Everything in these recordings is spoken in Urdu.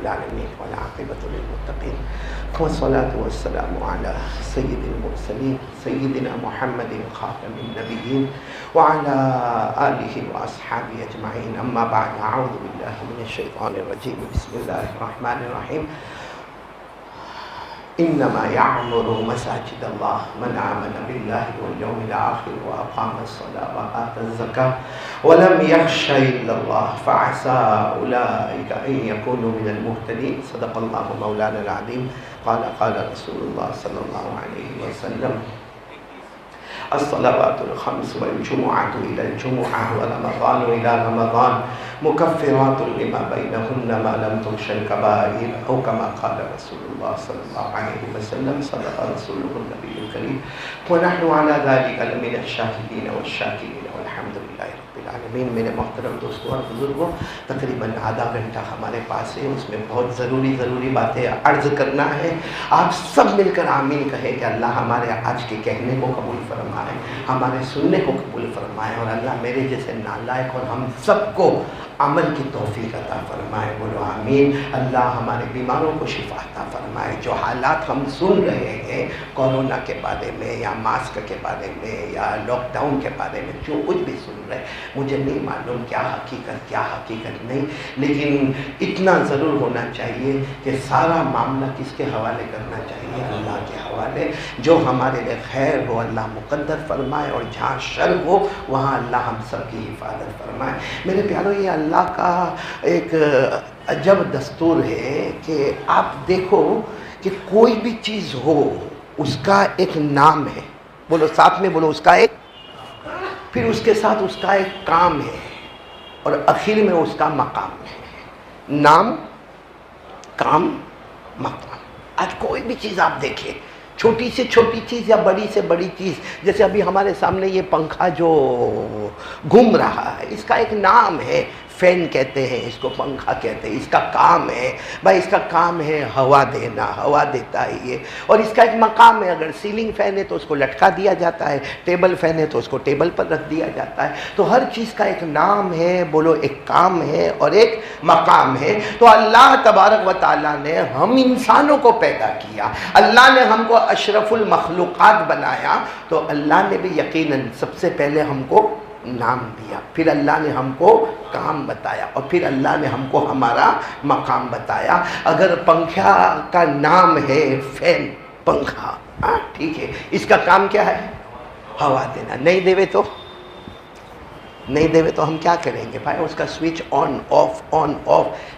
العالمين والعاقبة للمتقين والصلاة والسلام على سيد المرسلين سيدنا محمد خاتم النبيين وعلى آله وأصحابه أجمعين. أما بعد، أعوذ بالله من الشيطان الرجيم. بسم الله الرحمن الرحيم. إنما يعمر مساجد الله من آمن بالله واليوم الآخر وأقام الصلاة وآتى الزكاة ولم يخش إلا الله فعسى أولئك أن يكونوا من المهتدين. صدق الله مولانا العظيم. قال رسول الله صلى الله عليه وسلم: الصلوات الخمس والجمعة إلى الجمعة ورمضان إلى رمضان مكفرات لما بينهن ما لم تغش الكبائر، أو كما قال رسول الله صلى الله عليه وسلم. صدق رسوله النبي الكريم ونحن على ذلك لمن الشاهدين والشاكرين والحمد لله رب العالمین. میرے محترم دوستوں اور بزرگوں، تقریباً آدھا گھنٹہ ہمارے پاس ہے، اس میں بہت ضروری باتیں عرض کرنا ہے. آپ سب مل کر آمین کہیں کہ اللہ ہمارے آج کے کہنے کو قبول فرمائے، ہمارے سننے کو قبول فرمائے، اور اللہ میرے جیسے نالائق اور ہم سب کو عمل کی توفیق عطا فرمائے. بولو آمین. اللہ ہمارے بیماروں کو شفا عطا فرمائے. جو حالات ہم سن رہے ہیں کورونا کے بارے میں یا ماسک کے بارے میں یا لاک ڈاؤن کے بارے میں، جو کچھ بھی سن رہے، مجھے نہیں معلوم کیا حقیقت نہیں، لیکن اتنا ضرور ہونا چاہیے کہ سارا معاملہ کس کے حوالے کرنا چاہیے؟ اللہ کے حوالے. جو ہمارے لیے خیر ہو اللہ مقدر فرمائے، اور جہاں شر ہو وہاں اللہ ہم سب کی حفاظت فرمائے. میرے پیاروں، یہ اللہ کا ایک عجب دستور ہے کہ آپ دیکھو کہ کوئی بھی چیز ہو اس کا ایک نام ہے. بولو ساتھ میں بولو، اس کا ایک، پھر اس کے ساتھ اس کا ایک کام ہے، اور آخر میں اس کا مقام ہے. نام، کام، مقام. آج کوئی بھی چیز آپ دیکھیں، چھوٹی سے چھوٹی چیز یا بڑی سے بڑی چیز، جیسے ابھی ہمارے سامنے یہ پنکھا جو گھوم رہا ہے، اس کا ایک نام ہے. فین کہتے ہیں اس کو، پنکھا کہتے ہیں. اس کا کام ہے بھائی، اس کا کام ہے ہوا دینا، ہوا دیتا ہے یہ. اور اس کا ایک مقام ہے. اگر سیلنگ فین ہے تو اس کو لٹکا دیا جاتا ہے، ٹیبل فین ہے تو اس کو ٹیبل پر رکھ دیا جاتا ہے. تو ہر چیز کا ایک نام ہے. بولو ایک کام ہے اور ایک مقام ہے. تو اللہ تبارک و تعالیٰ نے ہم انسانوں کو پیدا کیا، اللہ نے ہم کو اشرف المخلوقات بنایا. تو اللہ نے بھی یقیناً سب سے پہلے ہم کو نام دیا، پھر اللہ نے ہم کو کام بتایا، اور پھر اللہ نے ہم کو ہمارا مقام بتایا. اگر پنکھا کا نام ہے فین، پنکھا، ٹھیک ہے، اس کا کام کیا ہے؟ ہوا دینا. نہیں دیوے تو ہم کیا کریں گے بھائی؟ اس کا سوئچ آن آف.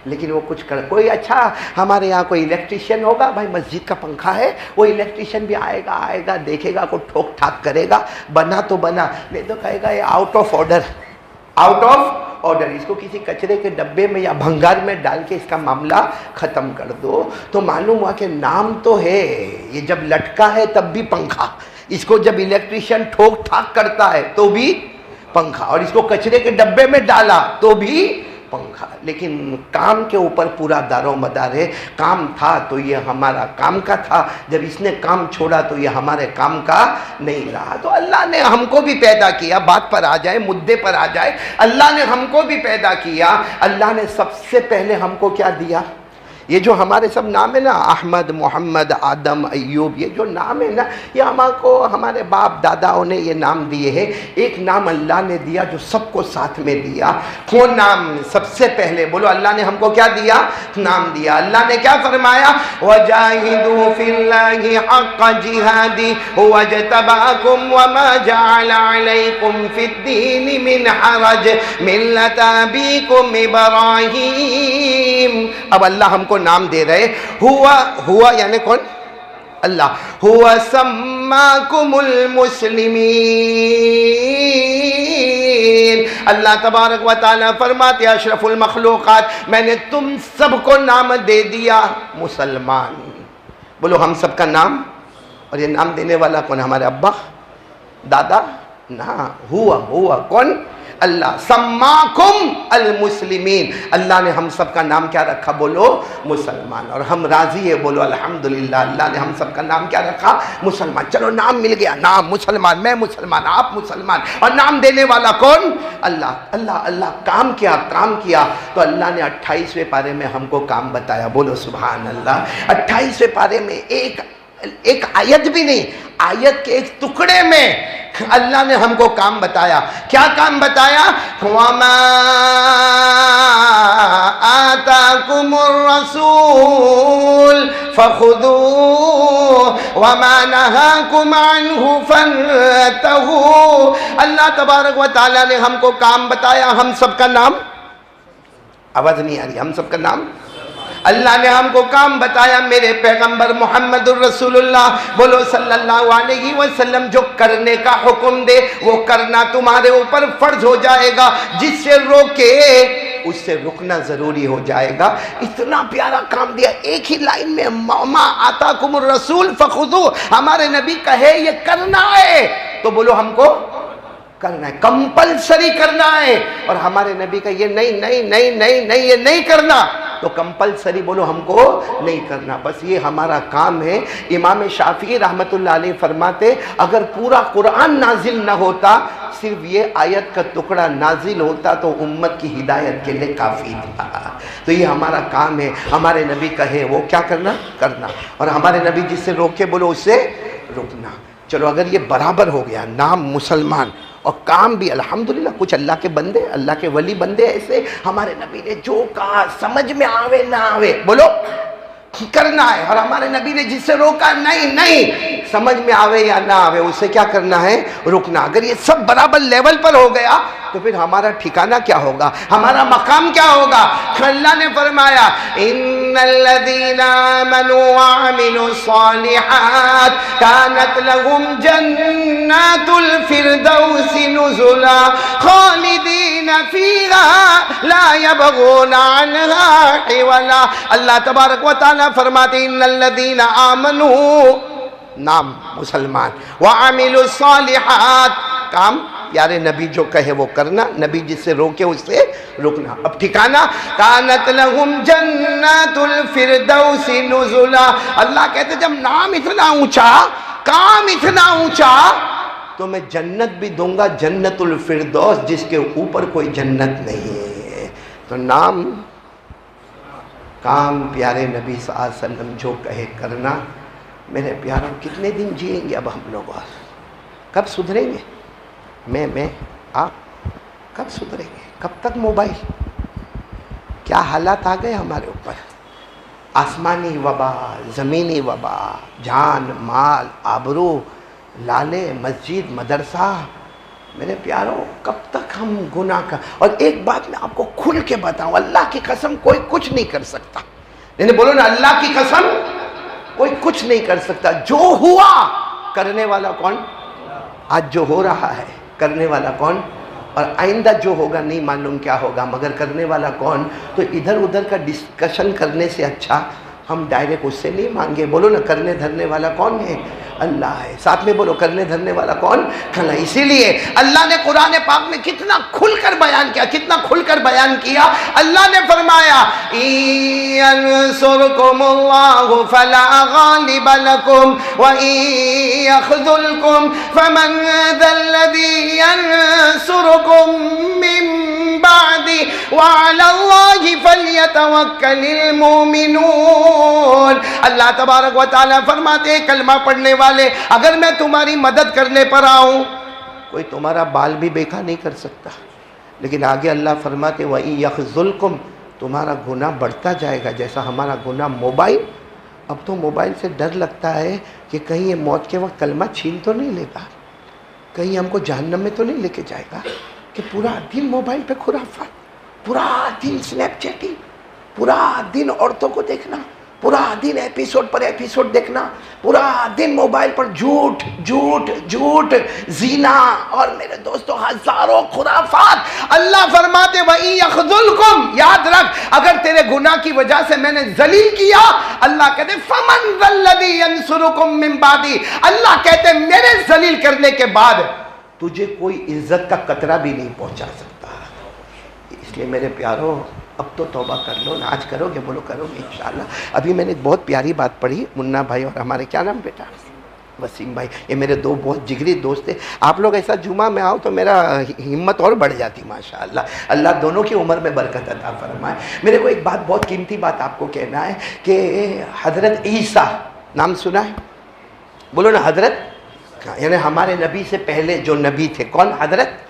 لیکن وہ کچھ کوئی اچھا ہمارے یہاں کوئی الیکٹریشین ہوگا بھائی، مسجد کا پنکھا ہے، وہ الیکٹریشین بھی آئے گا دیکھے گا، کوئی ٹھوک ٹھاک کرے گا، بنا تو بنا، نہیں تو کہے گا یہ آؤٹ آف آرڈر. اس کو کسی کچرے کے ڈبے میں یا بھنگار میں ڈال کے اس کا معاملہ ختم کر دو. تو معلوم ہوا کہ نام تو ہے. یہ جب لٹکا ہے تب بھی پنکھا، اس کو جب الیکٹریشین ٹھوک ٹھاک کرتا ہے تو بھی پنکھا، اور اس کو کچرے کے ڈبے میں ڈالا تو بھی پنکھا. لیکن کام کے اوپر پورا دار و مدار ہے. کام تھا تو یہ ہمارا کام کا تھا، جب اس نے کام چھوڑا تو یہ ہمارے کام کا نہیں رہا. تو اللہ نے ہم کو بھی پیدا کیا. بات پر آ جائے، مدے پر آ جائے، اللہ نے ہم کو بھی پیدا کیا. اللہ نے سب سے پہلے ہم کو کیا دیا؟ یہ جو ہمارے سب نام ہے نا، احمد، محمد، آدم، ایوب، یہ جو نام ہے نا، یہ ہمارے باپ داداؤں نے یہ نام دیے ہیں. ایک نام اللہ نے دیا جو سب کو ساتھ میں دیا. کون نام؟ سب سے پہلے بولو، اللہ نے ہم کو کیا دیا؟ نام دیا. اللہ نے کیا فرمایا؟ وَجَاهِدُوا فِي اللَّهِ حَقَّ جِهَادِهِ هُوَ اجْتَبَاكُمْ وَمَا جَعَلَ عَلَيْكُمْ فِي الدِّينِ مِنْ حَرَجٍ مِلَّةَ أَبِيكُمْ إِبْرَاهِيمَ. اب اللہ ہم کو نام دے رہے. ہوا یعنی کون؟ اللہ. ہوا سماکم المسلمین. اللہ تبارک و تعالیٰ فرماتے اشرف المخلوقات، میں نے تم سب کو نام دے دیا مسلمان. بولو ہم سب کا نام. اور یہ نام دینے والا کون؟ ہمارے ابا، دادا؟ نہ، ہوا کون؟ اللہ سماکم المسلمین، اللہ نے ہم سب کا نام کیا رکھا؟ بولو مسلمان، اور ہم راضی ہے، بولو الحمدللہ، اللہ نے ہم سب کا نام کیا رکھا؟ مسلمان۔ چلو نام مل گیا، نام مسلمان، میں مسلمان، آپ مسلمان، اور نام دینے والا کون؟ اللہ۔ اللہ اللہ کام کیا تو اللہ نے 28ویں پارے میں ہم کو کام بتایا، بولو سبحان اللہ۔ 28ویں پارے میں ایک آیت بھی نہیں، آیت کے ایک ٹکڑے میں اللہ نے ہم کو کام بتایا۔ کیا کام بتایا؟ وَمَا آتَاكُمُ الرَّسُولُ فَخُذُوهُ وَمَا نَهَاكُمْ عَنْهُ فَانْتَهُوا۔ اللہ تبارک و تعالیٰ نے ہم کو کام بتایا، ہم سب کا نام، آواز نہیں آ رہی، ہم سب کا نام، اللہ نے ہم کو کام بتایا۔ میرے پیغمبر محمد الرسول اللہ، بولو صلی اللہ علیہ وسلم، جو کرنے کا حکم دے وہ کرنا تمہارے اوپر فرض ہو جائے گا، جس سے روکے اس سے رکنا ضروری ہو جائے گا۔ اتنا پیارا کام دیا ایک ہی لائن میں، ما آتاکم الرسول فخذوہ، ہمارے نبی کہے یہ کرنا ہے تو بولو ہم کو کرنا ہے، کمپلسری کرنا ہے، اور ہمارے نبی کا یہ نہیں یہ نہیں کرنا تو کمپلسری بولو ہم کو نہیں کرنا، بس یہ ہمارا کام ہے۔ امام شافعی رحمت اللہ علیہ فرماتے اگر پورا قرآن نازل نہ ہوتا، صرف یہ آیت کا ٹکڑا نازل ہوتا تو امت کی ہدایت کے لیے کافی تھا۔ تو یہ ہمارا کام ہے، ہمارے نبی کہے وہ کیا کرنا، اور ہمارے نبی جس سے روکے بولو اس سے رکنا۔ چلو اگر یہ برابر ہو گیا، نام مسلمان اور کام بھی الحمدللہ، کچھ اللہ کے بندے، اللہ کے ولی بندے ایسے، ہمارے نبی نے جو کہا سمجھ میں آوے نہ آوے بولو کرنا ہے، اور ہمارے نبی نے جس سے روکا نہیں سمجھ میں آوے یا نہ آوے اسے کیا کرنا ہے؟ رکنا۔ اگر یہ سب برابر لیول پر ہو گیا تو پھر ہمارا ٹھکانہ کیا ہوگا، ہمارا مقام کیا ہوگا؟ اللہ نے فرمایا ان الذین آمنوا وعملوا الصالحات كانت لهم جنات الفردوس نزلا خالدین فیہا لا یبغون عنہا حولا۔ اللہ تبارک و تعالی فرماتے ان الذین آمنوا، نام مسلمان، وعملوا الصالحات، کام پیارے نبی جو کہے وہ کرنا، نبی جس سے روکے اس سے رکنا۔ اب ٹھکانہ کانت لہم جنات الفردوس نزلا، اللہ کہتے جب نام اتنا اونچا، کام اتنا اونچا تو میں جنت بھی دوں گا، جنت الفردوس جس کے اوپر کوئی جنت نہیں ہے۔ تو نام، کام، پیارے نبی صلی اللہ علیہ وسلم جو کہے کرنا۔ میرے پیاروں کتنے دن جئیں گے اب ہم لوگ، اور کب سدھریں گے؟ میں آپ کب سدھریں گے؟ کب تک موبائل؟ کیا حالات آ گئے ہمارے اوپر، آسمانی وبا، زمینی وبا، جان مال آبرو، لالے، مسجد، مدرسہ۔ میرے پیاروں کب تک ہم گناہ کا، اور ایک بات میں آپ کو کھل کے بتاؤں، اللہ کی قسم کوئی کچھ نہیں کر سکتا، نہیں بولو نا، اللہ کی قسم کوئی کچھ نہیں کر سکتا۔ جو ہوا کرنے والا کون؟ آج جو ہو رہا ہے کرنے والا کون؟ اور آئندہ جو ہوگا نہیں معلوم کیا ہوگا، مگر کرنے والا کون؟ تو ادھر ادھر کا ڈسکشن کرنے سے اچھا ہم ڈائریکٹ اس سے نہیں مانگے، بولو نا کرنے دھرنے والا کون ہے؟ اللہ ہے۔ ساتھ میں بولو کرنے دھرنے والا کون؟ اللہ۔ اسی لیے اللہ نے قرآن پاک میں کتنا کھل کر بیان کیا، کتنا کھل کر بیان کیا۔ اللہ نے فرمایا يَنْصُرْكُمُ اللَّهُ فَلَا غَالِبَ لَكُمْ وَإِن يَخْذُلْكُمْ فَمَنْ ذَا الَّذِي يَنْصُرُكُمْ مِنْ بَعْدِهِ وَعَلَى اللَّهِ فَلْيَتَوَكَّلِ الْمُؤْمِنُونَ۔ اللہ تبارک و تعالیٰ فرماتے کلمہ پڑھنے والے، اگر میں تمہاری مدد کرنے پر آؤں، کوئی تمہارا بال بھی بیکا نہیں کر سکتا، لیکن آگے اللہ فرماتے وَإِن يَخْذُلْكُمْ، تمہارا گناہ بڑھتا جائے گا، جیسا ہمارا گناہ موبائل۔ اب تو موبائل سے ڈر لگتا ہے کہ کہیں یہ موت کے وقت کلمہ چھین تو نہیں لے گا، کہیں ہم کو جہنم میں تو نہیں لے کے جائے گا، کہ پورا دن موبائل پہ خرافات، پورا دن سنیپ چیٹنگ، پورا دن عورتوں کو دیکھنا، پورا دن ایپیسوڈ پر ایپیسوڈ دیکھنا، پورا دن موبائل پر جھوٹ جھوٹ جھوٹ، زنا، اور میرے دوستوں ہزاروں خرافات۔ اللہ فرماتے وَإِن يَخْذُلْكُمْ، یاد رکھ اگر تیرے گناہ کی وجہ سے میں نے ذلیل کیا، اللہ کہتے فَمَنْ ذَا الَّذِي يَنْصُرُكُمْ مِنْ بَعْدِي، اللہ کہتے میرے ذلیل کرنے کے بعد تجھے کوئی عزت کا قطرہ بھی نہیں پہنچا سکتا۔ اس لیے میرے پیاروں اب تو توبہ کر لو نا. آج کرو گے؟ بولو کرو گے انشاءاللہ. ابھی میں نے ایک بہت پیاری بات پڑھی. منا بھائی اور ہمارے کیا نام بیٹا وسیم بھائی, یہ میرے دو بہت جگری دوست تھے. آپ لوگ ایسا جمعہ میں آؤ تو میرا ہمت اور بڑھ جاتی ماشاءاللہ. اللہ دونوں کی عمر میں برکت عطا فرمائے. میرے کو ایک بات, بہت قیمتی بات آپ کو کہنا ہے کہ حضرت عیسیٰ نام سنا ہے؟ بولو نا حضرت, یعنی ہمارے نبی سے پہلے جو نبی تھے, کون؟ حضرت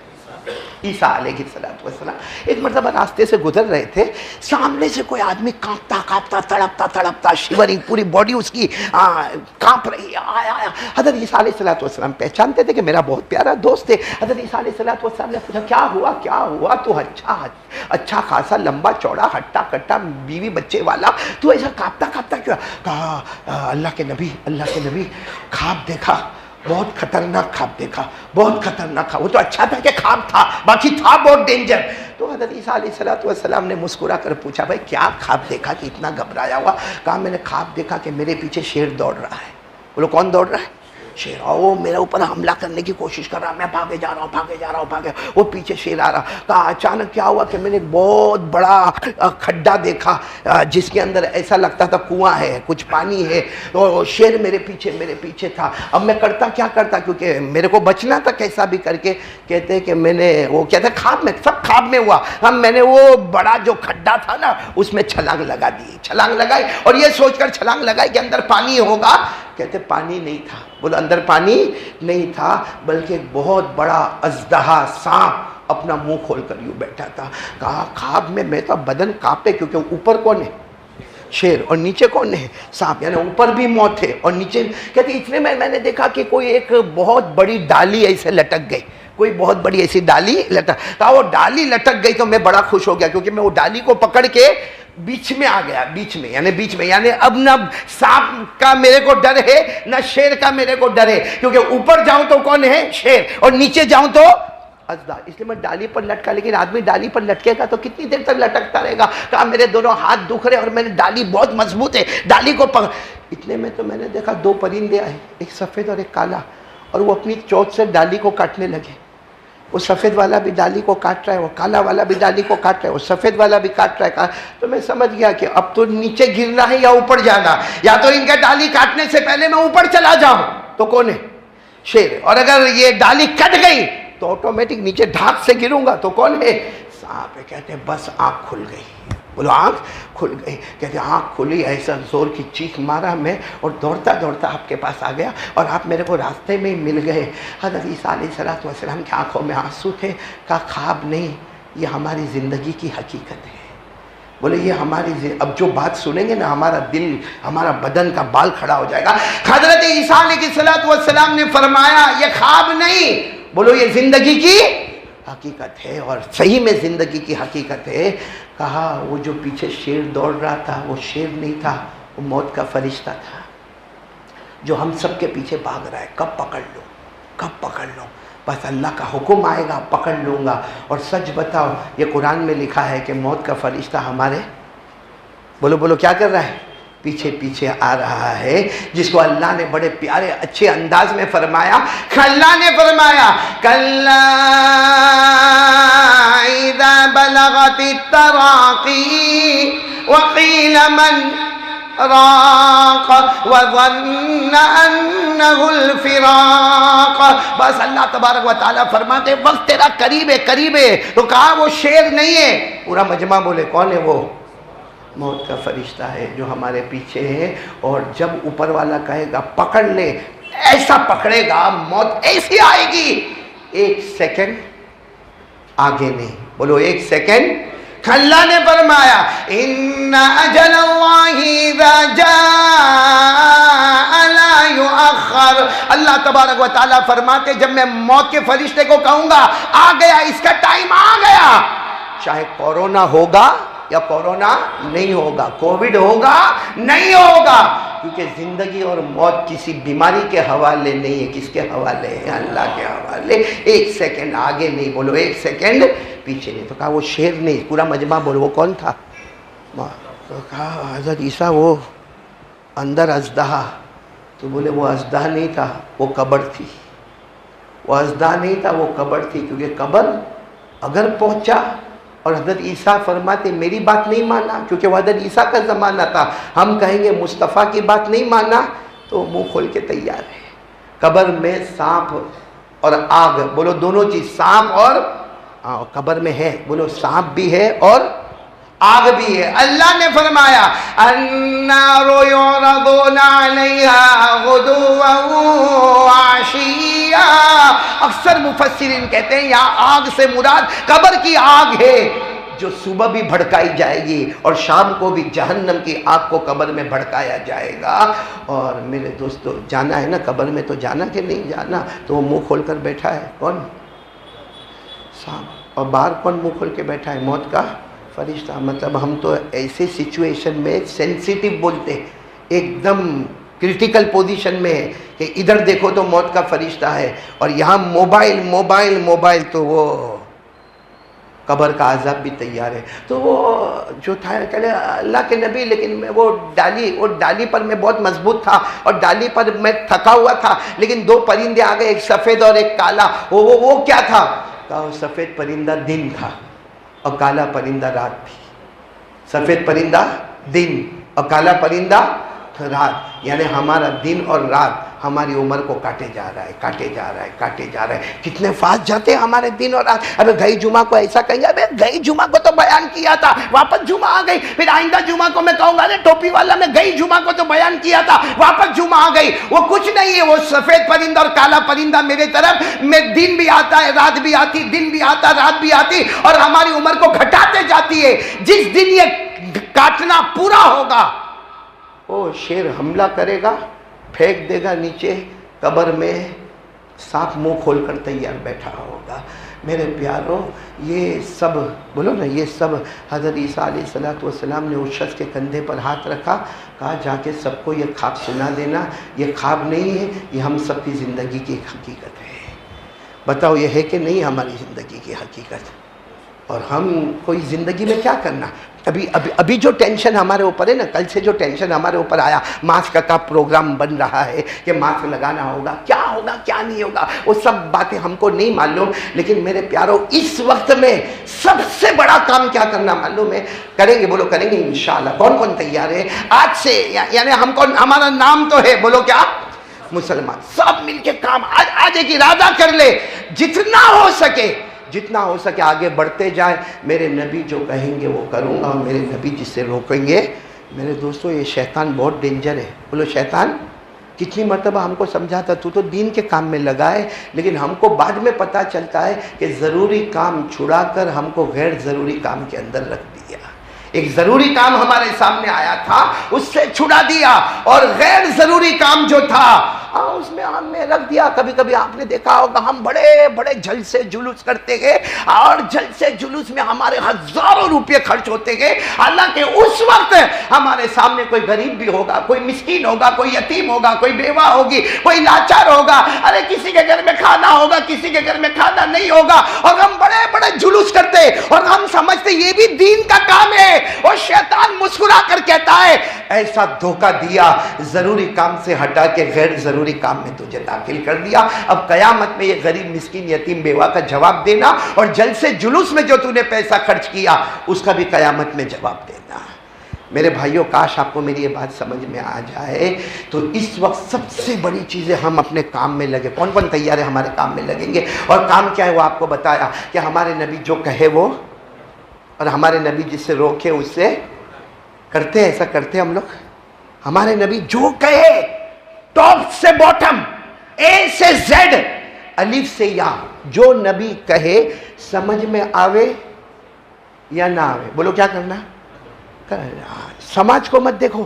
عیسیٰ علیہ السلام. ایک مرتبہ راستے سے گزر رہے تھے, سامنے سے کوئی آدمی کانپتا کانپتا تڑپتا شیورنگ, پوری باڈی اس کی کانپ رہی ہے. آیا حضرت عیسیٰ علیہ السلام پہچانتے تھے کہ میرا بہت پیارا دوست ہے. حضرت عیسیٰ علیہ السلام نے پوچھا کیا ہوا تو اچھا خاصا لمبا چوڑا ہٹا کٹا بیوی بچے والا, تو ایسا کانپتا کیوں؟ کہا اللہ کے نبی خواب دیکھا, بہت خطرناک خواب دیکھا, بہت خطرناک خواب. وہ تو اچھا تھا کہ خواب تھا, باقی تھا بہت ڈینجر. تو حضرت عیسیٰ علیہ السلام نے مسکرا کر پوچھا بھائی کیا خواب دیکھا کہ اتنا گھبرایا ہوا؟ کہا میں نے خواب دیکھا کہ میرے پیچھے شیر دوڑ رہا ہے. بولو کون دوڑ رہا ہے؟ شیر. وہ میرے اوپر حملہ کرنے کی کوشش کر رہا, میں بھاگے جا رہا ہوں, وہ پیچھے شیر آ رہا. کہا اچانک کیا ہوا کہ میں نے ایک بہت بڑا کھڈا دیکھا جس کے اندر ایسا لگتا تھا کنواں ہے, کچھ پانی ہے, اور شیر میرے پیچھے تھا. اب میں کرتا کیونکہ میرے کو بچنا تھا کیسا بھی کر کے. کہتے کہ میں نے وہ کہتے خواب میں, سب خواب میں ہوا, میں نے وہ بڑا جو کھڈا تھا نا اس میں چھلانگ لگائی, اور یہ سوچ کر چھلانگ لگائی کہ اندر پانی ہوگا. کہتے پانی نہیں تھا. بولو اندر پانی نہیں تھا, بلکہ ایک بہت بڑا اژدہا سانپ اپنا منہ کھول کر یوں بیٹھا تھا. کہا خواب میں تو بدن کانپے, کیونکہ اوپر کون ہے؟ شیر, اور نیچے کون ہے؟ سانپ. یعنی اوپر بھی موت ہے اور نیچے. کہتے اتنے میں نے دیکھا کہ کوئی ایک بہت بڑی ڈالی ایسے لٹک گئی, کوئی بہت بڑی ایسی ڈالی لٹک. کہا وہ ڈالی لٹک گئی تو میں بڑا خوش ہو گیا, کیونکہ میں وہ ڈالی کو پکڑ کے بیچ میں آ گیا. بیچ میں یعنی اب نہ سانپ کا میرے کو ڈر ہے نہ شیر کا میرے کو ڈر ہے, کیونکہ اوپر جاؤں تو کون ہے؟ شیر, اور نیچے جاؤں تو اژدہا. اس لیے میں ڈالی پر لٹکا. لیکن آدمی ڈالی پر لٹکے گا تو کتنی دیر تک لٹکتا رہے گا؟ کہا میرے دونوں ہاتھ دکھ رہے اور میں نے ڈالی بہت مضبوط ہے, ڈالی کو اتنے میں تو میں نے دیکھا دو پرندے آئے, ایک سفید اور ایک کالا, اور وہ اپنی چوچ سے ڈالی کو کاٹنے لگے. وہ سفید والا بھی ڈالی کو کاٹ رہا ہے, وہ کالا والا بھی ڈالی کو کاٹ رہا ہے, وہ سفید والا بھی کاٹ رہا ہے. تو میں سمجھ گیا کہ اب تو نیچے گرنا ہے یا اوپر جانا, یا تو ان کا ڈالی کاٹنے سے پہلے میں اوپر چلا جاؤں تو کون ہے؟ شیر, اور اگر یہ ڈالی کٹ گئی تو آٹومیٹک نیچے ڈھاک سے گروں گا تو کون ہے؟ سانپ. کہتے ہیں بس آنکھ کھل گئی. بولو آنکھ کھل گئی. کہتے آنکھ کھلی, ایسا زور کی چیخ مارا میں, اور دوڑتا آپ کے پاس آ گیا, اور آپ میرے کو راستے میں ہی مل گئے. حضرت عیسیٰ علیہ السلام کی آنکھوں میں آنسو تھے. کہا خواب نہیں, یہ ہماری زندگی کی حقیقت ہے. بولے یہ ہماری اب جو بات سنیں گے نا, ہمارا دل, ہمارا بدن کا بال کھڑا ہو جائے گا. حضرت عیسیٰ علیہ السلام نے فرمایا یہ خواب نہیں, بولو یہ زندگی کی حقیقت ہے, اور صحیح میں زندگی کی حقیقت ہے. کہا وہ جو پیچھے شیر دوڑ رہا تھا وہ شیر نہیں تھا, وہ موت کا فرشتہ تھا جو ہم سب کے پیچھے بھاگ رہا ہے. کب پکڑ لو, بس اللہ کا حکم آئے گا پکڑ لوں گا. اور سچ بتاؤ, یہ قرآن میں لکھا ہے کہ موت کا فرشتہ ہمارے بولو کیا کر رہا ہے؟ پیچھے آ رہا ہے, جس کو اللہ نے بڑے پیارے اچھے انداز میں فرمایا. اللہ نے فرمایا کلا اذا بلغت التراقی وقیل من راق وظن انه الفراق. بس اللہ تبارک و تعالیٰ فرماتے وقت تیرا قریب ہے. تو کہا وہ شیر نہیں ہے. پورا مجمع بولے کون ہے وہ؟ موت کا فرشتہ ہے جو ہمارے پیچھے ہے. اور جب اوپر والا کہے گا پکڑ لے, ایسا پکڑے گا, موت ایسی آئے گی, ایک سیکنڈ آگے نہیں. بولو ایک سیکنڈ. اللہ نے فرمایا ان اجل اللہ اذا جاء لا یؤخر. اللہ تبارک و تعالیٰ فرماتے جب میں موت کے فرشتے کو کہوں گا آ گیا, اس کا ٹائم آ گیا, چاہے کورونا ہوگا یا کورونا نہیں ہوگا, کووڈ ہوگا نہیں ہوگا, کیونکہ زندگی اور موت کسی بیماری کے حوالے نہیں ہے. کس کے حوالے ہے؟ اللہ کے حوالے. ایک سیکنڈ آگے نہیں, بولو ایک سیکنڈ پیچھے نہیں. تو کہا وہ شیر نہیں. پورا مجمع بولو وہ کون تھا؟ تو کہا حضرت عیسیٰ وہ اندر اژدہا. تو بولے وہ اژدہا نہیں تھا, وہ قبر تھی. وہ اژدہا نہیں تھا, وہ قبر تھی, کیونکہ قبر اگر پہنچا اور حضرت عیسیٰ فرماتے میری بات نہیں مانا، کیونکہ وہ حضرت عیسیٰ کا زمانہ تھا، ہم کہیں گے مصطفیٰ کی بات نہیں مانا تو منہ کھول کے تیار ہے۔ قبر میں سانپ اور آگ، بولو دونوں چیز، سانپ اور قبر میں ہے، بولو سانپ بھی ہے اور آگ بھی ہے۔ اللہ نے فرمایا النار یعرضون علیہا غدوا وعشیا، اکثر مفسرین کہتے ہیں یہاں آگ سے مراد قبر کی آگ ہے جو صبح بھی بھڑکائی جائے گی اور شام کو بھی جہنم کی آگ کو قبر میں بھڑکایا جائے گا۔ اور میرے دوستو جانا ہے نا قبر میں، تو جانا کہ نہیں جانا؟ تو وہ منہ کھول کر بیٹھا ہے، کون؟ سانپ۔ اور باہر کون منہ کھول کے بیٹھا ہے؟ موت کا فرشتہ۔ مطلب ہم تو ایسے سچویشن میں سینسیٹیو بولتے ہیں، ایک دم کرٹیکل پوزیشن میں ہے کہ ادھر دیکھو تو موت کا فرشتہ ہے، اور یہاں موبائل موبائل موبائل، تو وہ قبر کا عذاب بھی تیار ہے۔ تو وہ جو تھا کہ اللہ کے نبی، لیکن میں وہ ڈالی پر میں بہت مضبوط تھا اور ڈالی پر میں تھکا ہوا تھا، لیکن دو پرندے آ گئے، ایک سفید اور ایک کالا۔ وہ کیا تھا؟ کہا وہ سفید پرندہ دن تھا اور کالا پرندہ رات تھی۔ سفید پرندہ دن اور کالا پرندہ رات، یعنی ہمارا دن اور رات ہماری عمر کو کاٹے جا رہا ہے، کاٹے جا رہا ہے، کاٹے جا رہا ہے۔ کتنے فاسٹ جاتے ہیں ہمارے دن اور رات۔ ابے گئی جمعہ کو ایسا کہیں گے، ابے گئی جمعہ کو تو بیان کیا تھا، واپس جمعہ آ گئی، پھر آئندہ جمعہ کو میں کہوں گا ارے ٹوپی والا میں گئی جمعہ کو تو بیان کیا تھا، واپس جمعہ آ گئی۔ وہ کچھ نہیں ہے، وہ سفید پرندہ اور کالا پرندہ میرے طرف میں، دن بھی آتا ہے رات بھی آتی، دن بھی آتا رات بھی آتی، اور ہماری عمر کو گھٹاتے جاتی ہے۔ جس دن یہ کاٹنا پورا ہوگا، وہ شیر حملہ کرے گا، پھینک دے گا نیچے قبر میں، سانپ منہ کھول کر تیار بیٹھا ہوگا۔ میرے پیاروں، یہ سب بولو نا، یہ سب حضرت عیسیٰ علیہ السلام نے اس شخص کے کندھے پر ہاتھ رکھا، کہا جا کے سب کو یہ خواب سنا دینا، یہ خواب نہیں ہے، یہ ہم سب کی زندگی کی ایک حقیقت ہے۔ بتاؤ یہ ہے کہ نہیں ہماری زندگی کی حقیقت؟ اور ہم کوئی زندگی میں کیا کرنا؟ ابھی جو ٹینشن ہمارے اوپر ہے نا، کل سے جو ٹینشن ہمارے اوپر آیا، ماسک کا پروگرام بن رہا ہے کہ ماسک لگانا ہوگا، کیا نہیں ہوگا، وہ سب باتیں ہم کو نہیں معلوم، لیکن میرے پیاروں اس وقت میں سب سے بڑا کام کیا کرنا معلوم ہے؟ کریں گے، بولو کریں گے انشاءاللہ۔ کون کون تیار ہے آج سے؟ یعنی ہم کو، ہمارا نام تو ہے، بولو کیا؟ مسلمان۔ سب مل کے کام آج ایک ارادہ کر لے، جتنا ہو سکے آگے بڑھتے جائیں۔ میرے نبی جو کہیں گے وہ کروں گا، اور میرے نبی جس سے روکیں گے۔ میرے دوستو یہ شیطان بہت ڈینجر ہے، بولو شیطان۔ کتنی مرتبہ ہم کو سمجھاتا تو دین کے کام میں لگا ہے، لیکن ہم کو بعد میں پتہ چلتا ہے کہ ضروری کام چھڑا کر ہم کو غیر ضروری کام کے اندر رکھ دیا۔ ایک ضروری کام ہمارے سامنے آیا تھا، اس سے چھڑا دیا، اور غیر ضروری کام جو تھا اس میں ہم نے رکھ دیا۔ کبھی کبھی آپ نے دیکھا ہوگا ہم بڑے بڑے جلسے جلوس کرتے گئے، اور جلسے جلوس میں ہمارے ہزاروں روپے خرچ ہوتے گئے، حالانکہ اس وقت ہمارے سامنے کوئی غریب بھی ہوگا، کوئی مسکین ہوگا، کوئی یتیم ہوگا، کوئی بیوہ ہوگی، کوئی لاچار ہوگا، ارے کسی کے گھر میں کھانا ہوگا، کسی کے گھر میں کھانا نہیں ہوگا، اور ہم بڑے بڑے جلوس کرتے، اور ہم سمجھتے یہ بھی دین کا کام ہے۔ اور شیطان مسکرا کر کہتا ہے ایسا دھوکہ دیا، ضروری کام سے ہٹا کے غیر ضروری کام میں تجھے داخل کر دیا۔ اب قیامت میں یہ غریب مسکین یتیم بیوہ کا جواب دینا، اور جلسے جلوس میں جو تو نے پیسہ خرچ کیا اس کا بھی قیامت میں جواب دینا۔ میرے بھائیوں، کاش آپ کو میری یہ بات سمجھ میں آ جائے۔ تو اس وقت سب سے بڑی چیزیں ہم اپنے کام میں لگے۔ کون کون تیار ہے ہمارے کام میں لگیں گے؟ اور کام کیا ہے وہ آپ کو بتایا کہ ہمارے نبی جو کہے وہ، اور ہمارے نبی جس سے روکے اس سے کرتے ہیں۔ ایسا کرتے ہم لوگ؟ ہمارے نبی جو کہے، ٹاپ سے باٹم، اے سے زیڈ، الف سے یا، جو نبی کہے سمجھ میں آوے یا نہ آوے، بولو کیا کرنا؟ سماج کو مت دیکھو،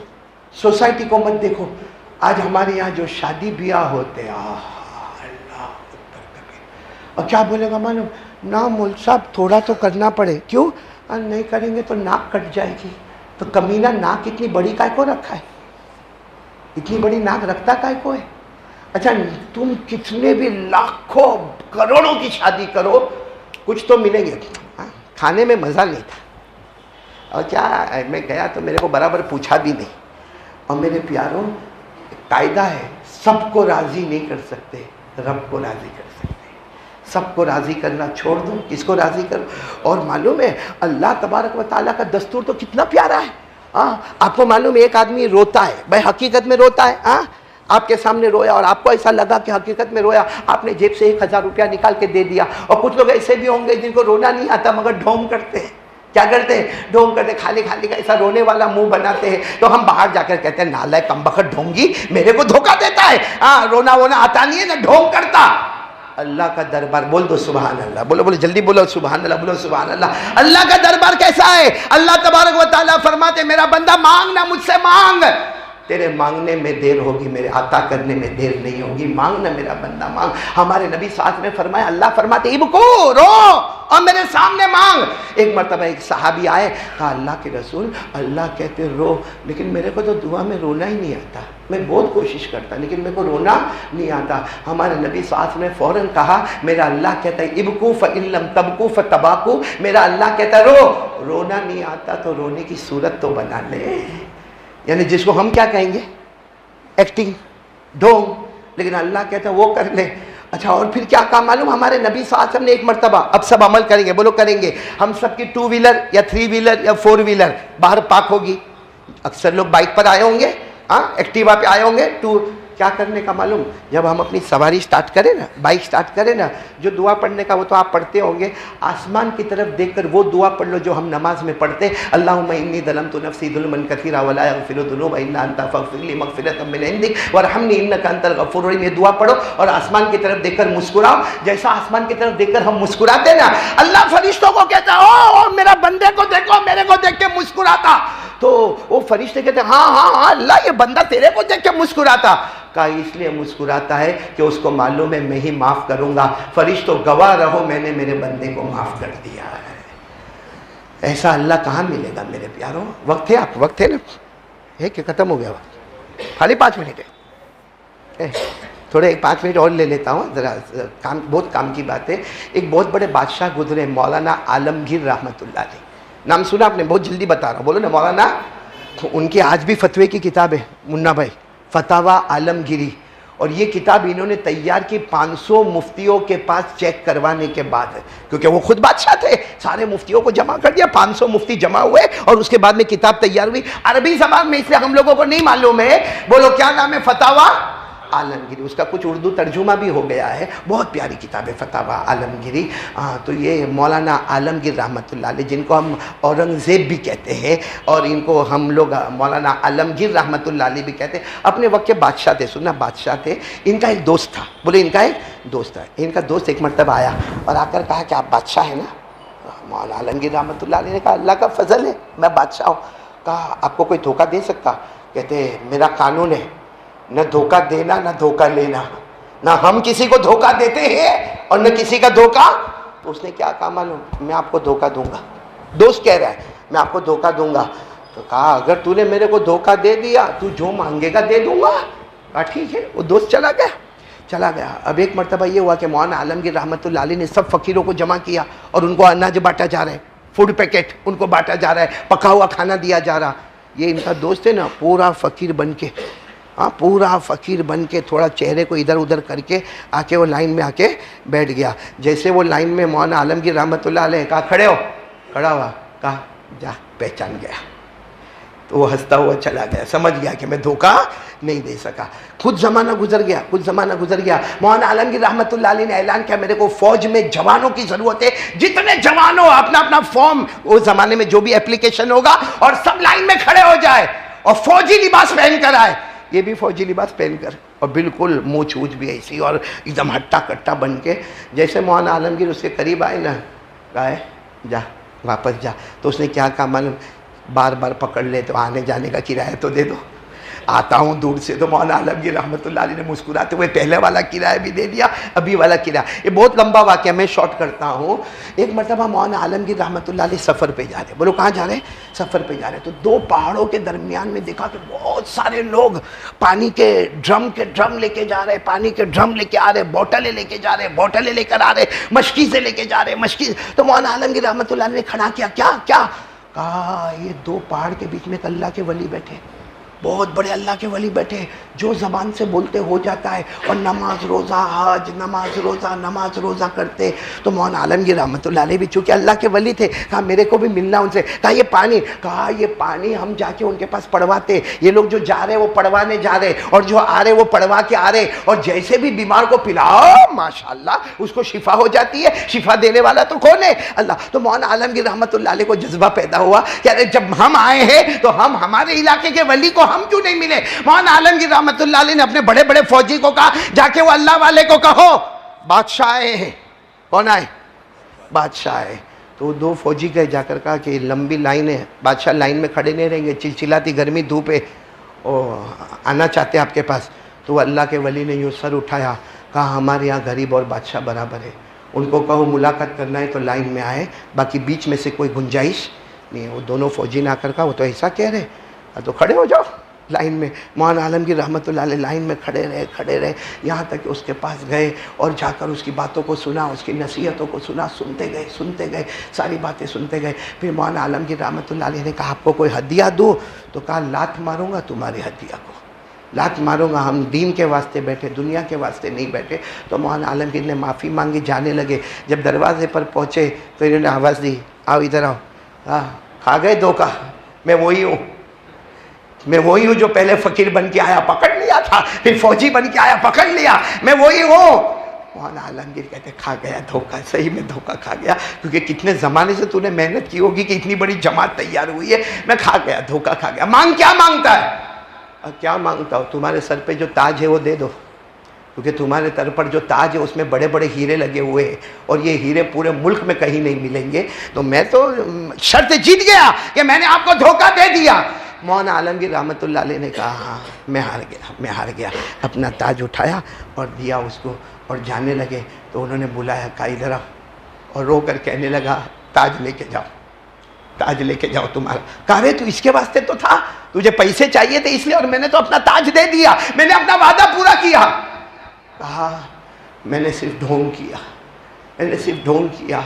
سوسائٹی کو مت دیکھو۔ آج ہمارے یہاں جو شادی بیاہ ہوتے ہیں، اللہ اور کیا بولے گا معلوم؟ نہ مول صاحب تھوڑا تو کرنا پڑے، کیوں؟ نہیں کریں گے تو ناک کٹ جائے گی۔ تو کمینہ ناک اتنی بڑی کائے کو رکھا ہے؟ اتنی بڑی ناک رکھتا کائے کو ہے؟ اچھا تم کتنے بھی لاکھوں کروڑوں کی شادی کرو، کچھ تو ملیں گے، کھانے میں مزہ نہیں تھا۔ اور کیا میں گیا تو میرے کو برابر پوچھا بھی نہیں۔ اور میرے پیاروں، قاعدہ ہے، سب کو راضی نہیں کر سکتے، رب کو راضی کر سکتے۔ سب کو راضی کرنا چھوڑ دو، کس کو راضی کرو؟ اور معلوم ہے اللہ تبارک و تعالیٰ کا دستور تو کتنا پیارا ہے۔ آپ کو معلوم ہے ایک آدمی روتا ہے، بھائی حقیقت میں روتا ہے، آپ کے سامنے رویا اور آپ کو ایسا لگا کہ حقیقت میں رویا، آپ نے جیب سے 1000 روپیہ نکال کے دے دیا۔ اور کچھ لوگ ایسے بھی ہوں گے جن کو رونا نہیں آتا مگر ڈھونگ کرتے ہیں، کیا کرتے ہیں؟ ڈھونگ کرتے، خالی خالی کا ایسا رونے والا منہ بناتے ہیں، تو ہم باہر جا کر کہتے ہیں نالائق کمبخت ڈھونگی میرے کو دھوکہ دیتا ہے، رونا وونا آتا نہیں ہے نہ ڈھونگ کرتا۔ اللہ کا دربار، بول دو سبحان اللہ، بولو جلدی بولو سبحان اللہ، بولو سبحان اللہ۔ اللہ کا دربار کیسا ہے؟ اللہ تبارک و تعالیٰ فرماتے میرا بندہ مانگ نہ، مجھ سے مانگ، تیرے مانگنے میں دیر ہوگی، میرے عطا کرنے میں دیر نہیں ہوگی، مانگ نہ میرا بندہ مانگ۔ ہمارے نبی ساتھ میں فرمایا، اللہ فرماتے ابکو، رو اور میرے سامنے مانگ۔ ایک مرتبہ ایک صحابی آئے، کہا اللہ کے رسول، اللہ کہتے رو، لیکن میرے کو تو دعا میں رونا ہی نہیں آتا، میں بہت کوشش کرتا لیکن میرے کو رونا نہیں آتا۔ ہمارے نبی ساتھ میں فوراً کہا، میرا اللہ کہتا ہے ابکو فإن لم تبکو فتباکو، میرا اللہ کہتا ہے رو، رونا نہیں آتا تو رونے کی صورت تو بنا لے، یعنی جس کو ہم کیا کہیں گے؟ ایکٹنگ، ڈھونگ، لیکن اللہ کہتا ہے وہ کر لے۔ اچھا اور پھر کیا کہا معلوم؟ ہمارے نبی صلی اللہ علیہ وسلم نے ایک مرتبہ، اب سب عمل کریں گے، بولو کریں گے، ہم سب کی 2 ویلر یا 3 ویلر یا 4 ویلر باہر پارک ہوگی، اکثر لوگ بائک پر آئے ہوں گے، ایکٹیوا پہ آئے ہوں گے، کیا کرنے کا معلوم؟ جب ہم اپنی سواری سٹارٹ کریں نا، بائک سٹارٹ کریں نا، جو دعا پڑھنے کا وہ تو آپ پڑھتے ہوں گے، آسمان کی طرف دیکھ کر وہ دعا پڑھ لو جو ہم نماز میں پڑھتے، اللہم انی ظلمت نفسی ظلما کثیرا ولا یغفر الذنوب الا انت فاغفر لی مغفرۃ من عندک وارحمنی انک انت الغفور الرحیم۔ یہ دعا پڑھو اور آسمان کی طرف دیکھ کر مسکراؤ، جیسا آسمان کی طرف دیکھ کر ہم مسکراتے نا، اللہ فرشتوں کو کہتا ہے او میرا بندے کو دیکھو، میرے کو دیکھ کے مسکراتا، تو وہ فرشتے کہتے ہیں ہاں اللہ یہ بندہ تیرے کو دیکھ کے مسکراتا۔ کہا اس لیے مسکراتا ہے کہ اس کو معلوم ہے میں ہی معاف کروں گا، فرشتوں گواہ رہو میں نے میرے بندے کو معاف کر دیا ہے۔ ایسا اللہ کہاں ملے گا میرے پیاروں؟ وقت ہے، آپ وقت ہے نا، ہے کہ ختم ہو گیا وقت؟ خالی 5 منٹ ہے، تھوڑے 5 منٹ اور لے لیتا ہوں ذرا، کام بہت کام کی بات ہے۔ ایک بہت بڑے بادشاہ گزرے، مولانا عالمگیر رحمۃ اللہ علیہ، نام سنا آپ نے؟ بہت جلدی بتا رہا ہوں، بولو نا مولانا۔ ان کی آج بھی فتوے کی کتاب ہے منا بھائی، فتاوی عالمگیری، اور یہ کتاب انہوں نے تیار کی 500 مفتیوں کے پاس چیک کروانے کے بعد، کیونکہ وہ خود بادشاہ تھے، سارے مفتیوں کو جمع کر دیا، 500 مفتی جمع ہوئے اور اس کے بعد میں کتاب تیار ہوئی عربی زبان میں، اس لیے ہم لوگوں کو نہیں معلوم ہے، بولو کیا نام ہے؟ فتاوی عالمگیری، اس کا کچھ اردو ترجمہ بھی ہو گیا ہے، بہت پیاری کتاب ہے فتاوی عالمگیری۔ تو یہ مولانا عالمگیر رحمۃ اللہ علیہ، جن کو ہم اورنگزیب بھی کہتے ہیں اور ان کو ہم لوگ مولانا عالمگیر رحمۃ اللہ علیہ بھی کہتے ہیں، اپنے وقت کے بادشاہ تھے، سننا بادشاہ تھے۔ ان کا ایک دوست تھا، بولے ان کا ایک دوست تھا، ان کا دوست ایک مرتبہ آیا اور آ کر کہا کہ آپ بادشاہ ہیں نا؟ مولانا عالمگیر رحمۃ اللہ علیہ نے کہا اللہ کا فضل ہے میں بادشاہ ہوں۔ کہا آپ کو کوئی دھوکہ دے سکتا؟ کہتے میرا قانون ہے نہ دھوکہ دینا نہ دھوکہ لینا، نہ ہم کسی کو دھوکہ دیتے ہیں اور نہ کسی کا دھوکہ۔ تو اس نے کیا کہا معلوم؟ میں آپ کو دھوکہ دوں گا، دوست کہہ رہا ہے میں آپ کو دھوکہ دوں گا۔ تو کہا اگر تو نے میرے کو دھوکہ دے دیا تو جو مانگے گا دے دوں گا۔ کہا ٹھیک ہے، وہ دوست چلا گیا۔ اب ایک مرتبہ یہ ہوا کہ مولانا عالمگیر رحمۃ اللہ علیہ نے سب فقیروں کو جمع کیا اور ان کو اناج بانٹا جا رہا ہے، فوڈ پیکٹ ان کو بانٹا جا رہا ہے، پکا ہوا کھانا دیا جا رہا۔ یہ ان کا دوست ہے نا، پورا فقیر بن کے تھوڑا چہرے کو ادھر ادھر کر کے آ کے وہ لائن میں آ کے بیٹھ گیا۔ جیسے وہ لائن میں مولانا عالمگیر رحمۃ اللہ علیہ کہا کھڑے ہو، کھڑا ہوا، کہا جا، پہچان گیا۔ تو وہ ہنستا ہوا چلا گیا، سمجھ گیا کہ میں دھوکہ نہیں دے سکا۔ کچھ زمانہ گزر گیا، مولانا عالمگیر رحمۃ اللہ علیہ نے اعلان کیا میرے کو فوج میں جوانوں کی ضرورت ہے، جتنے جوان ہو اپنا اپنا فارم، اس زمانے میں جو بھی اپلیکیشن ہوگا، اور سب لائن میں کھڑے ہو جائے اور فوجی لباس پہن کر آئے۔ یہ بھی فوجی لباس پہن کر اور بالکل مونچھ وونچھ بھی ایسی اور ایک دم ہٹا کٹا بن کے، جیسے مولانا عالمگیر اس کے قریب آئے نا، کہا جا واپس جا۔ تو اس نے کیا کہا معلوم؟ بار بار پکڑ لے تو آنے جانے کا کرایہ تو دے دو، آتا ہوں دور سے۔ تو مولانا عالمگیر رحمۃ اللہ علیہ نے مسکراتے ہوئے پہلے والا کرایہ بھی دے دیا، ابھی والا کرایہ۔ یہ بہت لمبا واقعہ، میں شارٹ کرتا ہوں۔ ایک مرتبہ مولانا عالمگیر رحمۃ اللہ علیہ سفر پہ جا رہے، بولو کہاں جا رہے؟ سفر پہ جا رہے۔ تو 2 پہاڑوں کے درمیان میں دیکھا کہ بہت سارے لوگ پانی کے ڈرم لے کے جا رہے، پانی کے ڈرم لے کے آ رہے، بوٹلیں لے کے جا رہے، بوٹلیں لے کر آ رہے، مشکی سے لے کے جا رہے، مشکی۔ تو مولانا عالمگیر رحمۃ اللہ علیہ نے کھڑا کیا، کیا کہا یہ 2 پہاڑ کے بیچ میں ایک اللہ کے ولی بیٹھے، بہت بڑے اللہ کے ولی بیٹھے جو زبان سے بولتے ہو جاتا ہے، اور نماز روزہ حج، نماز روزہ کرتے. تو مولانا عالمگیر رحمۃ اللہ علیہ بھی چونکہ اللہ کے ولی تھے، کہا میرے کو بھی ملنا ان سے. کہا یہ پانی، کہا یہ پانی ہم جا کے ان کے پاس پڑواتے. یہ لوگ جو جا رہے وہ پڑوانے جا رہے، اور جو آ رہے وہ پڑوا کے آ رہے، اور جیسے بھی بیمار کو پلاؤ ماشاءاللہ اس کو شفا ہو جاتی ہے. شفا دینے والا تو کون ہے؟ اللہ. تو مولانا عالمگیر رحمۃ اللہ علیہ کو جذبہ پیدا ہوا کہ ارے جب ہم آئے ہیں تو ہم ہمارے علاقے کے ولی کو ہم کیوں نہیں ملے. مولانا عالمگیر رحمۃ اللہ علیہ نے اپنے بڑے بڑے فوجی کو کہا جا کے وہ اللہ والے کو کہو بادشاہ آئے ہیں. کون آئے؟ بادشاہ آئے. تو دو فوجی گئے، جا کر کہا کہ لمبی لائن ہے، بادشاہ لائن میں کھڑے نہیں رہیں گے، چلچلاتی گرمی دھوپ ہے، اور آنا چاہتے ہیں آپ کے پاس. تو اللہ کے ولی نے یوں سر اٹھایا، کہا ہمارے یہاں غریب اور بادشاہ برابر ہے، ان کو کہو ملاقات کرنا ہے تو لائن میں آئے، باقی بیچ میں سے کوئی گنجائش نہیں. وہ دونوں فوجی نے آ کر کہا وہ تو ایسا کہہ رہے، تو کھڑے ہو جاؤ لائن میں. مولانا عالمگیر رحمۃ اللہ علیہ لائن میں کھڑے رہے یہاں تک کہ اس کے پاس گئے اور جا کر اس کی باتوں کو سنا، اس کی نصیحتوں کو سنا. سنتے گئے ساری باتیں سنتے گئے. پھر مولانا عالمگیر رحمۃ اللہ علیہ نے کہا آپ کو کوئی ہدیہ دوں؟ تو کہا لات ماروں گا تمہاری ہدیہ کو، لات ماروں گا. ہم دین کے واسطے بیٹھے، دنیا کے واسطے نہیں بیٹھے. تو مولانا عالمگیر نے معافی مانگی، جانے لگے. جب دروازے پر پہنچے تو انہوں نے آواز دی آؤ ادھر آؤ. کھا گئے دھوکہ، میں وہی ہوں جو پہلے فقیر بن کے آیا پکڑ لیا تھا، پھر فوجی بن کے آیا پکڑ لیا، میں وہی ہوں. مولانا عالمگیر کہتے کھا گیا دھوکہ، صحیح میں دھوکہ کھا گیا، کیونکہ کتنے زمانے سے تو نے محنت کی ہوگی کہ اتنی بڑی جماعت تیار ہوئی ہے. میں کھا گیا، دھوکہ کھا گیا. مانگ کیا مانگتا ہے؟ کیا مانگتا ہو؟ تمہارے سر پہ جو تاج ہے وہ دے دو، کیونکہ تمہارے سر پر جو تاج ہے اس میں بڑے بڑے ہیرے لگے ہوئے ہیں، اور یہ ہیرے پورے ملک میں کہیں نہیں ملیں گے. تو میں تو شرط جیت گیا کہ میں نے آپ کو دھوکہ دے دیا. مولانا عالمگیر رحمۃ اللہ علیہ نے کہا ہاں میں ہار گیا. اپنا تاج اٹھایا اور دیا اس کو اور جانے لگے. تو انہوں نے بلایا، کہا ادھر آؤ، اور رو کر کہنے لگا تاج لے کے جاؤ تمہارا. کہا رہے تو اس کے واسطے تو تھا، تجھے پیسے چاہیے تھے اس لیے، اور میں نے تو اپنا تاج دے دیا، میں نے اپنا وعدہ پورا کیا. کہا میں نے صرف ڈھونگ کیا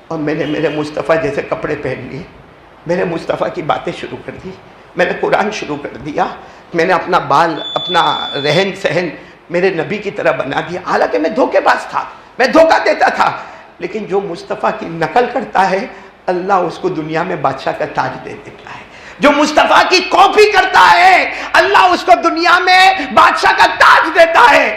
اور میں نے میرے مصطفیٰ جیسے کپڑے پہن لیے، میرے مصطفیٰ کی باتیں شروع کر دی، میں نے قرآن شروع کر دیا، میں نے اپنا بال، اپنا رہن سہن میرے نبی کی طرح بنا دیا. حالانکہ میں دھوکے باز تھا، میں دھوکہ دیتا تھا. لیکن جو مصطفیٰ کی نقل کرتا ہے اللہ اس کو دنیا میں بادشاہ کا تاج دے دیتا ہے. جو مصطفیٰ کی کاپی کرتا ہے اللہ اس کو دنیا میں بادشاہ کا تاج دیتا ہے.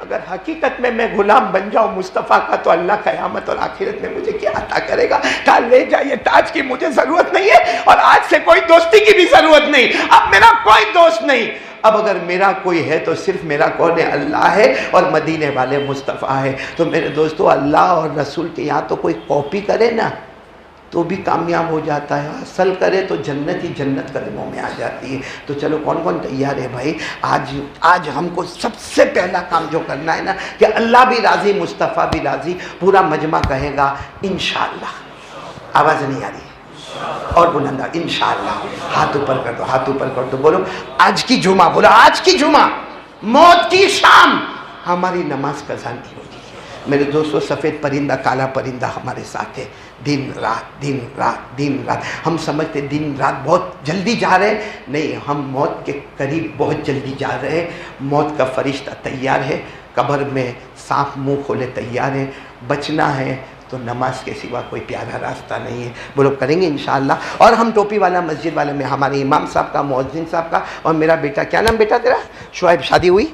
اگر حقیقت میں غلام بن جاؤں مصطفیٰ کا تو اللہ قیامت اور آخرت میں مجھے کیا عطا کرے گا؟ کہا لے جائیے تاج کی مجھے ضرورت نہیں ہے، اور آج سے کوئی دوستی کی بھی ضرورت نہیں. اب میرا کوئی دوست نہیں. اب اگر میرا کوئی ہے تو صرف میرا کون ہے؟ اللہ ہے، اور مدینے والے مصطفیٰ ہے. تو میرے دوستو اللہ اور رسول کے یہاں تو کوئی کاپی کرے نا تو بھی کامیاب ہو جاتا ہے، اصل کرے تو جنت ہی جنت قدموں میں آ جاتی ہے. تو چلو کون کون تیار ہے بھائی؟ آج ہم کو سب سے پہلا کام جو کرنا ہے نا کہ اللہ بھی راضی، مصطفیٰ بھی راضی. پورا مجمع کہے گا انشاءاللہ. آواز نہیں آ رہی ہے اور بلندہ انشاءاللہ. ہاتھ اوپر کر دو، بولو آج کی جمعہ، بولو آج کی جمعہ، موت کی شام ہماری نماز قضا نہیں ہوگی. میرے دوستو سفید پرندہ کالا پرندہ ہمارے ساتھ ہے. دن رات ہم سمجھتے دن رات بہت جلدی جا رہے ہیں، نہیں، ہم موت کے قریب بہت جلدی جا رہے ہیں. موت کا فرشتہ تیار ہے، قبر میں سانپ منہ کھولے تیار ہے. بچنا ہے تو نماز کے سوا کوئی پیارا راستہ نہیں ہے. بولو کریں گے انشاءاللہ. اور ہم ٹوپی والا مسجد والے میں ہمارے امام صاحب کا، مؤذن صاحب کا، اور میرا بیٹا، کیا نام بیٹا تیرا؟ شعیب. شادی ہوئی؟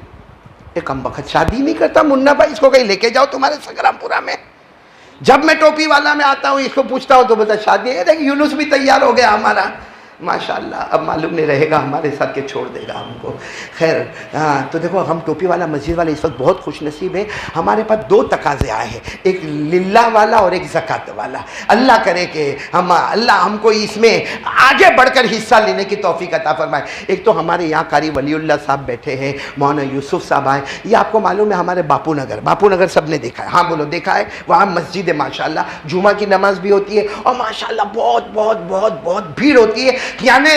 ایک کم بخت شادی نہیں کرتا منا بھائی، اس کو کہیں لے کے جاؤ تمہارے سنگرام پورہ میں. جب میں ٹوپی والا میں آتا ہوں اس کو پوچھتا ہوں تو بتا شادی ہے. دیکھ یونس بھی تیار ہو گیا ہمارا، ماشاءاللہ. اب معلوم نہیں رہے گا ہمارے ساتھ کہ چھوڑ دے گا ہم کو. خیر تو دیکھو ہم ٹوپی والا مسجد والے اس وقت بہت خوش نصیب ہیں. ہمارے پاس دو تقاضے آئے ہیں، ایک للہ والا اور ایک زکوٰۃ والا. اللہ کرے کہ اللہ ہم کو اس میں آگے بڑھ کر حصہ لینے کی توفیق عطا فرمائے. ایک تو ہمارے یہاں قاری ولی اللہ صاحب بیٹھے ہیں، مولانا یوسف صاحب آئے. یہ آپ کو معلوم ہے ہمارے باپو نگر سب نے دیکھا ہے؟ ہاں بولو دیکھا ہے. وہاں مسجد ہے ماشاءاللہ، جمعہ کی نماز بھی ہوتی ہے، اور ماشاءاللہ بہت بہت بہت بہت بھیڑ ہوتی ہے. یعنی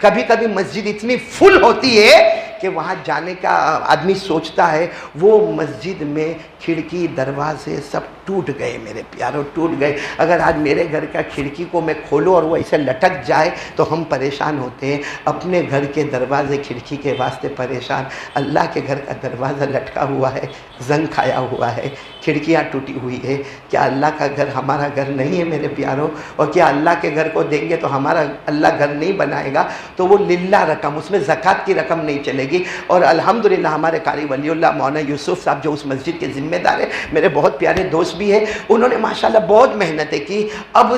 کبھی کبھی مسجد اتنی فل ہوتی ہے کہ کہ وہاں جانے کا آدمی سوچتا ہے، وہ مسجد میں کھڑکی دروازے سب ٹوٹ گئے میرے پیاروں، ٹوٹ گئے۔ اگر آج میرے گھر کا کھڑکی کو میں کھولوں اور وہ ایسے لٹک جائے تو ہم پریشان ہوتے ہیں۔ اپنے گھر کے دروازے کھڑکی کے واسطے پریشان، اللہ کے گھر کا دروازہ لٹکا ہوا ہے، زنگ کھایا ہوا ہے، کھڑکیاں ٹوٹی ہوئی ہے۔ کیا اللہ کا گھر ہمارا گھر نہیں ہے میرے پیاروں؟ اور کیا اللہ کے گھر کو دیں گے تو ہمارا اللہ گھر نہیں بنائے گا؟ تو وہ للہ رقم، اس میں زکوٰۃ کی رقم نہیں چلے گی۔ اور الحمدللہ ہمارے قاری ولی اللہ مولانا یوسف صاحب جو اس مسجد کے ذمہ دار ہیں، میرے بہت پیارے دوست بھی ہیں، انہوں نے ماشاءاللہ بہت محنتیں کی۔ اب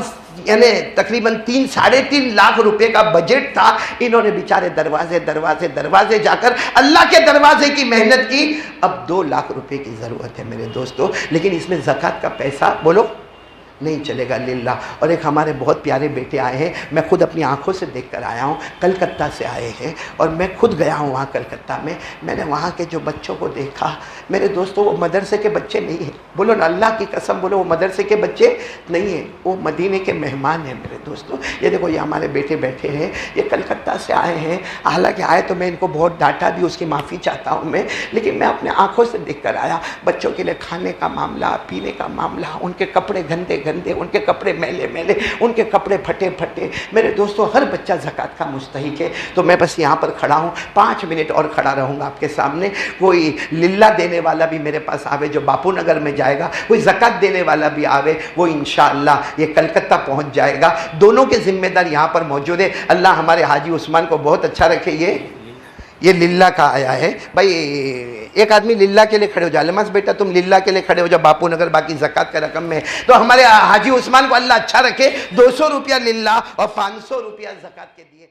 یعنی تقریباً 3-3.5 لاکھ روپے کا بجٹ تھا، انہوں نے بیچارے دروازے جا کر اللہ کے دروازے کی محنت کی۔ اب 2 لاکھ روپے کی ضرورت ہے میرے دوستو، لیکن اس میں زکوٰۃ کا پیسہ بولو نہیں چلے گا للہ۔ اور ایک ہمارے بہت پیارے بیٹے آئے ہیں، میں خود اپنی آنکھوں سے دیکھ کر آیا ہوں، کلکتہ سے آئے ہیں، اور میں خود گیا ہوں وہاں کلکتہ میں۔ میں نے وہاں کے جو بچوں کو دیکھا میرے دوستوں، وہ مدرسے کے بچے نہیں ہیں، بولو نا اللہ کی قسم بولو، وہ مدرسے کے بچے نہیں ہیں، وہ مدینے کے مہمان ہیں میرے دوستوں۔ یہ دیکھو یہ ہمارے بیٹے بیٹھے ہیں، یہ کلکتہ سے آئے ہیں، حالانکہ آئے تو میں ان کو بہت ڈانٹا بھی، اس کی معافی چاہتا ہوں میں، لیکن میں اپنے آنکھوں سے دیکھ کر آیا۔ بچوں کے لیے کھانے کا معاملہ، پینے کا معاملہ، ان کے کپڑے گندے، ان کے کپڑے میلے، ان کے کپڑے پھٹے۔ میرے دوستو ہر بچہ زکوٰۃ کا مستحق ہے۔ تو میں بس یہاں پر کھڑا ہوں، 5 منٹ اور کھڑا رہوں گا آپ کے سامنے۔ کوئی للہ دینے والا بھی میرے پاس آوے جو باپو نگر میں جائے گا، کوئی زکوٰۃ دینے والا بھی آوے، وہ انشاءاللہ یہ کلکتہ پہنچ جائے گا۔ دونوں کے ذمہ دار یہاں پر موجود ہے۔ اللہ ہمارے حاجی عثمان کو بہت اچھا رکھے۔ یہ للہ کا آیا ہے بھائی، ایک آدمی للہ کے لیے کھڑے ہو جا، علماس بیٹا تم للہ کے لیے کھڑے ہو جا، باپو نگر باقی زکوٰۃ کا رقم میں۔ تو ہمارے حاجی عثمان کو اللہ اچھا رکھے، 200 روپیہ للہ اور 500 روپیہ زکوٰۃ کے دیے۔